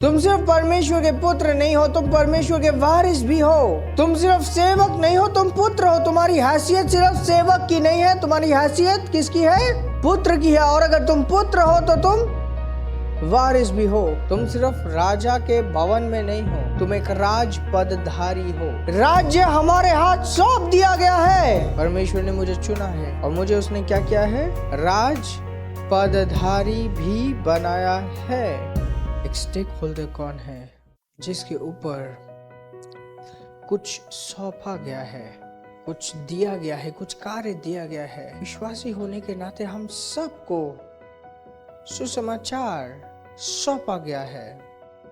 तुम सिर्फ परमेश्वर के पुत्र नहीं हो, तुम परमेश्वर के वारिस भी हो। तुम सिर्फ सेवक नहीं हो, तुम पुत्र हो। तुम्हारी हैसियत सिर्फ सेवक की नहीं है, तुम्हारी हैसियत किसकी है? पुत्र की है। और अगर तुम पुत्र हो तो तुम वारिस भी हो। तुम सिर्फ राजा के भवन में नहीं हो, तुम एक राज पदधारी हो। राज्य हमारे हाथ सौंप दिया गया है। परमेश्वर ने मुझे चुना है और मुझे उसने क्या किया है? राज पदधारी भी बनाया है। एक स्टेक होल्डर कौन है? जिसके ऊपर कुछ सौंपा गया है, कुछ दिया गया है, कुछ कार्य दिया गया है। विश्वासी होने के नाते हम सबको सुसमाचार सौंपा गया है।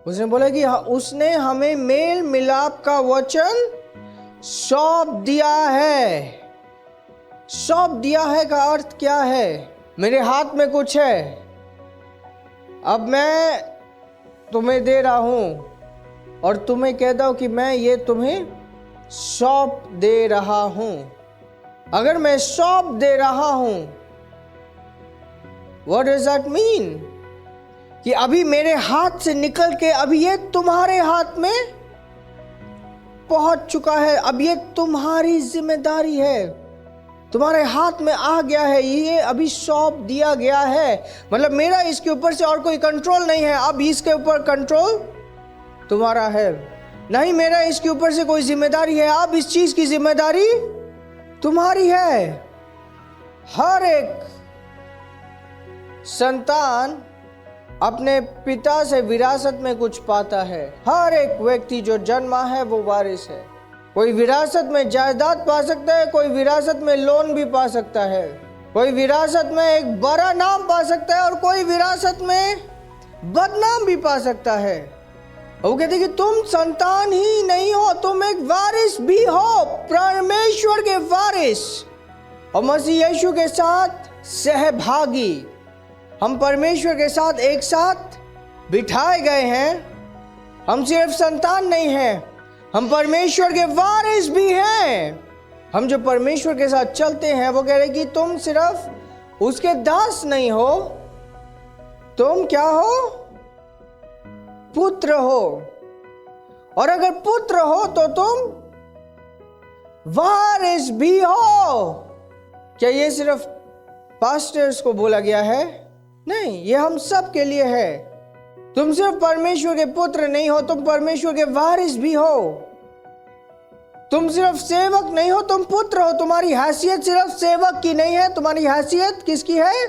उसने बोला कि उसने हमें मेल मिलाप का वचन सौंप दिया है। सौंप दिया है का अर्थ क्या है? मेरे हाथ में कुछ है, अब मैं तुम्हें दे रहा हूं और तुम्हें कहता हूं कि मैं ये तुम्हें सौंप दे रहा हूं। अगर मैं सौंप दे रहा हूं, व्हाट डज दैट मीन? कि अभी मेरे हाथ से निकल के अभी ये तुम्हारे हाथ में पहुंच चुका है। अब ये तुम्हारी जिम्मेदारी है, तुम्हारे हाथ में आ गया है, ये अभी सौंप दिया गया है। मतलब मेरा इसके ऊपर से और कोई कंट्रोल नहीं है, अब इसके ऊपर कंट्रोल तुम्हारा है। नहीं, मेरा इसके ऊपर से कोई जिम्मेदारी है, अब इस चीज की जिम्मेदारी तुम्हारी है। हर एक संतान अपने पिता से विरासत में कुछ पाता है। हर एक व्यक्ति जो जन्मा है वो वारिस है। कोई विरासत में जायदाद पा सकता है, कोई विरासत में लोन भी पा सकता है, कोई विरासत में एक बड़ा नाम पा सकता है और कोई विरासत में बदनाम भी पा सकता है। वो कहते हैं कि तुम संतान ही नहीं हो, तुम एक वारिस भी हो, परमेश्वर के वारिस और मसीह यीशु के साथ सहभागी। हम परमेश्वर के साथ एक साथ बिठाए गए हैं। हम सिर्फ संतान नहीं हैं, हम परमेश्वर के वारिस भी हैं। हम जो परमेश्वर के साथ चलते हैं वो कह रहे कि तुम सिर्फ उसके दास नहीं हो, तुम क्या हो? पुत्र हो। और अगर पुत्र हो तो तुम वारिस भी हो। क्या ये सिर्फ पास्टर्स को बोला गया है? नहीं, ये हम सब के लिए है। तुम सिर्फ परमेश्वर के पुत्र नहीं हो, तुम परमेश्वर के वारिस भी हो। तुम सिर्फ सेवक नहीं हो, तुम पुत्र हो। तुम्हारी हैसियत सिर्फ सेवक की नहीं है, तुम्हारी हैसियत किसकी है?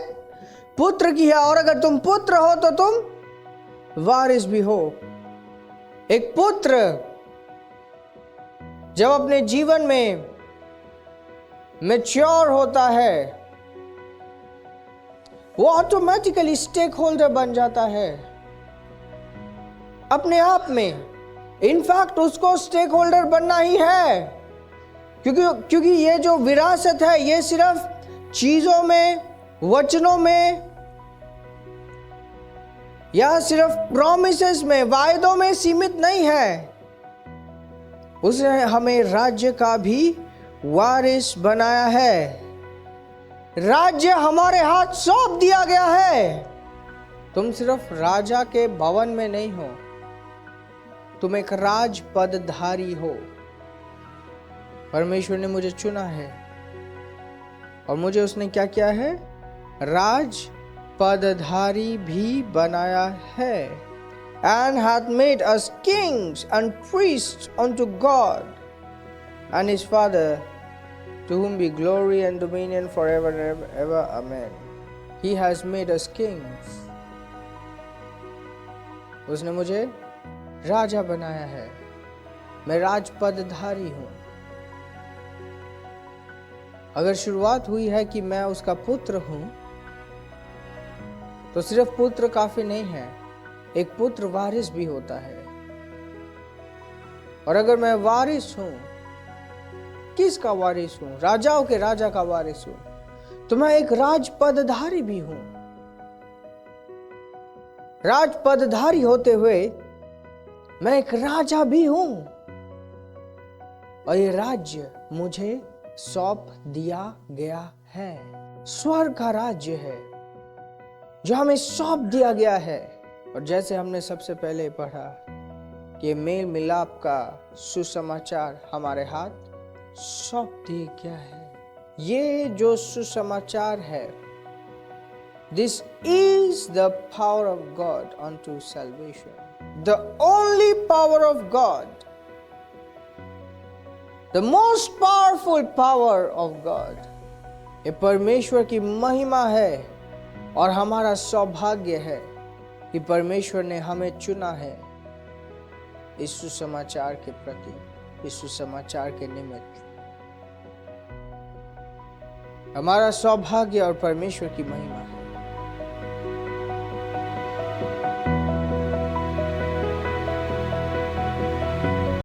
पुत्र की है। और अगर तुम पुत्र हो तो तुम वारिस भी हो। एक पुत्र जब अपने जीवन में मैच्योर होता है, वो ऑटोमेटिकली स्टेक होल्डर बन जाता है अपने आप में। इनफैक्ट उसको स्टेक होल्डर बनना ही है, क्योंकि ये जो विरासत है ये सिर्फ चीजों में, वचनों में या सिर्फ प्रॉमिसेस में, वायदों में सीमित नहीं है। उसने हमें राज्य का भी वारिस बनाया है। राज्य हमारे हाथ सौंप दिया गया है। तुम सिर्फ राजा के भवन में नहीं हो, तुम एक राज पदधारी हो। परमेश्वर ने मुझे चुना है और मुझे उसने क्या किया है? राज पदधारी भी बनाया है। And hath made us kings and priests unto God and his Father, to whom be glory and dominion forever and ever. Amen. He has made us kings. उसने मुझे राजा बनाया है। मैं राजपदधारी हूं। अगर शुरुआत हुई है कि मैं उसका पुत्र हूं, तो सिर्फ पुत्र काफी नहीं है, एक पुत्र वारिस भी होता है। और अगर मैं वारिस हूं, किसका वारिस हूं? राजाओं के राजा का वारिस हूं, तो मैं एक राजपदधारी भी हूं। राजपदधारी होते हुए मैं एक राजा भी हूं और ये राज्य मुझे सौंप दिया गया है। स्वर्ग का राज्य है जो हमें सौंप दिया गया है। और जैसे हमने सबसे पहले पढ़ा कि मेल मिलाप का सुसमाचार हमारे हाथ सौंप दिया गया है। ये जो सुसमाचार है, this is the power of God unto salvation. The only power of God, the most powerful power of God. ये परमेश्वर की महिमा है और हमारा सौभाग्य है कि परमेश्वर ने हमें चुना है इस सुसमाचार के प्रति, इस सुसमाचार के निमित्त। हमारा सौभाग्य और परमेश्वर की महिमा।